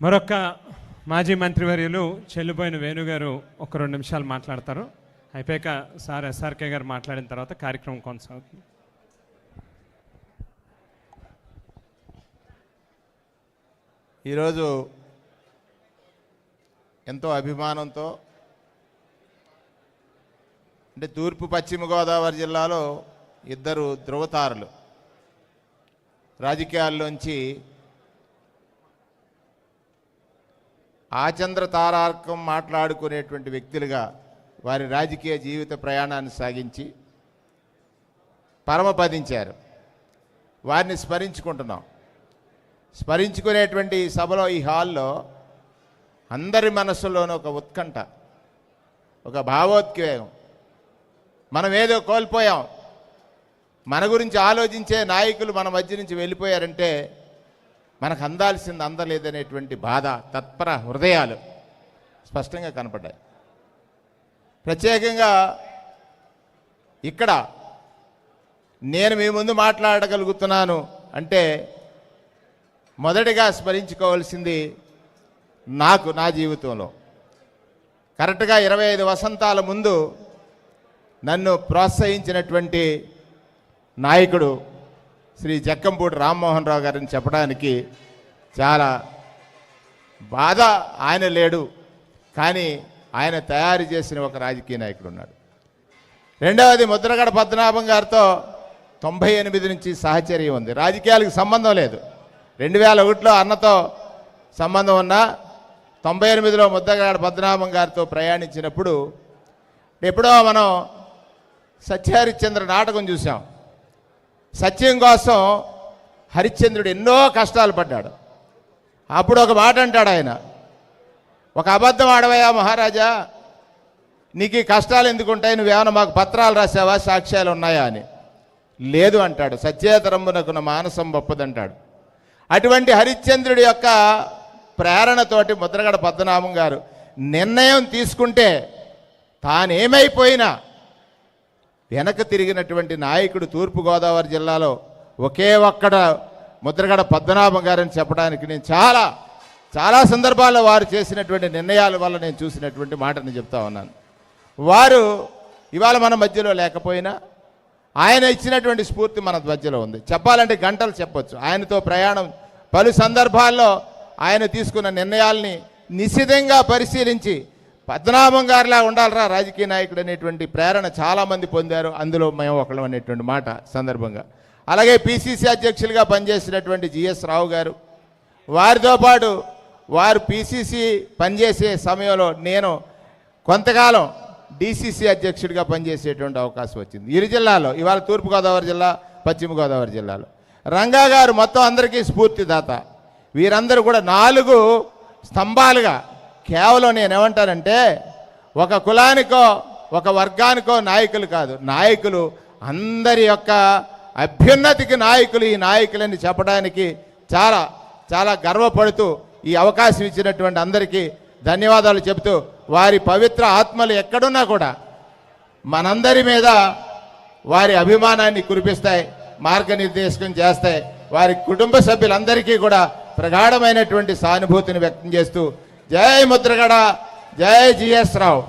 మరొక మాజీ మంత్రివర్యులు చెల్లిపోయిన వేణుగారు ఒక 2 నిమిషాలు మాట్లాడతారు. అయిపోయాక సార్ ఎస్ఆర్కే గారు మాట్లాడిన తర్వాత కార్యక్రమం కొనసాగుతుంది. ఈరోజు ఎంతో అభిమానంతో అంటే తూర్పు పశ్చిమ గోదావరి జిల్లాలో 2 ధృవతారలు రాజకీయాల్లోంచి ఆచంద్ర తారార్కం మాట్లాడుకునేటువంటి వ్యక్తులుగా వారి రాజకీయ జీవిత ప్రయాణాన్ని సాగించి పరమపదించారు. వారిని స్మరించుకుంటున్నాం. స్మరించుకునేటువంటి సభలో ఈ హాల్లో అందరి మనస్సులోనూ ఒక ఉత్కంఠ, ఒక భావోద్వేగం. మనం ఏదో కోల్పోయాం, మన గురించి ఆలోచించే నాయకులు మన మధ్య నుంచి వెళ్ళిపోయారంటే మనకు అందాల్సింది అందలేదనేటువంటి బాధ, తత్పర హృదయాలు స్పష్టంగా కనపడ్డాయి. ప్రత్యేకంగా ఇక్కడ నేను మీ ముందు మాట్లాడగలుగుతున్నాను అంటే మొదటిగా స్మరించుకోవాల్సింది నా జీవితంలో కరెక్ట్గా 25 వసంతాల ముందు నన్ను ప్రోత్సహించినటువంటి నాయకుడు శ్రీ జక్కంపూడి రామ్మోహన్ రావు గారిని చెప్పడానికి చాలా బాధ. ఆయన లేడు, కానీ ఆయన తయారు చేసిన ఒక రాజకీయ నాయకుడు ఉన్నాడు. రెండవది ముద్రగడ పద్మనాభం గారితో 98 నుంచి సహచర్యం ఉంది. రాజకీయాలకు సంబంధం లేదు. 2001లో అన్నతో సంబంధం ఉన్నా 98లో ముద్రగడ పద్మనాభం గారితో ప్రయాణించినప్పుడు ఎప్పుడో మనం సత్యహరిశ్చంద్ర నాటకం చూసాం. సత్యం కోసం హరిశ్చంద్రుడు ఎన్నో కష్టాలు పడ్డాడు. అప్పుడు ఒక మాట అంటాడు ఆయన, ఒక అబద్ధం ఆడవయ్యా మహారాజా, నీకు ఈ కష్టాలు ఎందుకుంటాయి, నువ్వేమైనా మాకు పత్రాలు రాసావా, సాక్ష్యాలు ఉన్నాయా అని. లేదు అంటాడు. సత్యేతరంబునకున్న మానసం గొప్పదంటాడు. అటువంటి హరిశ్చంద్రుడి యొక్క ప్రేరణతోటి ముద్రగడ పద్మనాభం గారు నిర్ణయం తీసుకుంటే తానేమైపోయినా వెనక తిరిగినటువంటి నాయకుడు తూర్పుగోదావరి జిల్లాలో ఒకే ఒక్కడ ముద్రగడ పద్మనాభం గారని చెప్పడానికి నేను చాలా సందర్భాల్లో వారు చేసినటువంటి నిర్ణయాల వల్ల నేను చూసినటువంటి మాటని చెప్తా ఉన్నాను. వారు ఇవాళ మన మధ్యలో లేకపోయినా ఆయన ఇచ్చినటువంటి స్ఫూర్తి మన మధ్యలో ఉంది. చెప్పాలంటే గంటలు చెప్పొచ్చు. ఆయనతో ప్రయాణం పలు సందర్భాల్లో ఆయన తీసుకున్న నిర్ణయాల్ని నిశితంగా పరిశీలించి పద్మనాభం గారిలా ఉండాలరా రాజకీయ నాయకుడు అనేటువంటి ప్రేరణ చాలామంది పొందారు. అందులో మేము ఒకళ్ళం అనేటువంటి మాట సందర్భంగా. అలాగే పిసిసి అధ్యక్షులుగా పనిచేసినటువంటి జిఎస్ రావు గారు, వారితో పాటు వారు పిసిసి పనిచేసే సమయంలో నేను కొంతకాలం డిసిసి అధ్యక్షుడిగా పనిచేసేటువంటి అవకాశం వచ్చింది. ఇరు జిల్లాలో, ఇవాళ తూర్పుగోదావరి జిల్లా, పశ్చిమ గోదావరి జిల్లాలో. రంగా గారు మొత్తం అందరికీ స్ఫూర్తిదాత. వీరందరూ కూడా 4 స్తంభాలుగా, కేవలం నేనేమంటానంటే ఒక కులానికో ఒక వర్గానికో నాయకులు కాదు, నాయకులు అందరి యొక్క అభ్యున్నతికి నాయకులు ఈ నాయకులని చెప్పడానికి చాలా గర్వపడుతూ ఈ అవకాశం ఇచ్చినటువంటి అందరికీ ధన్యవాదాలు చెబుతూ, వారి పవిత్ర ఆత్మలు ఎక్కడున్నా కూడా మనందరి మీద వారి అభిమానాన్ని కురిపిస్తాయి, మార్గనిర్దేశకం చేస్తాయి. వారి కుటుంబ సభ్యులందరికీ కూడా ప్రగాఢమైనటువంటి సానుభూతిని వ్యక్తం చేస్తూ జై ముద్రగడ, జై జిఎస్ రావు.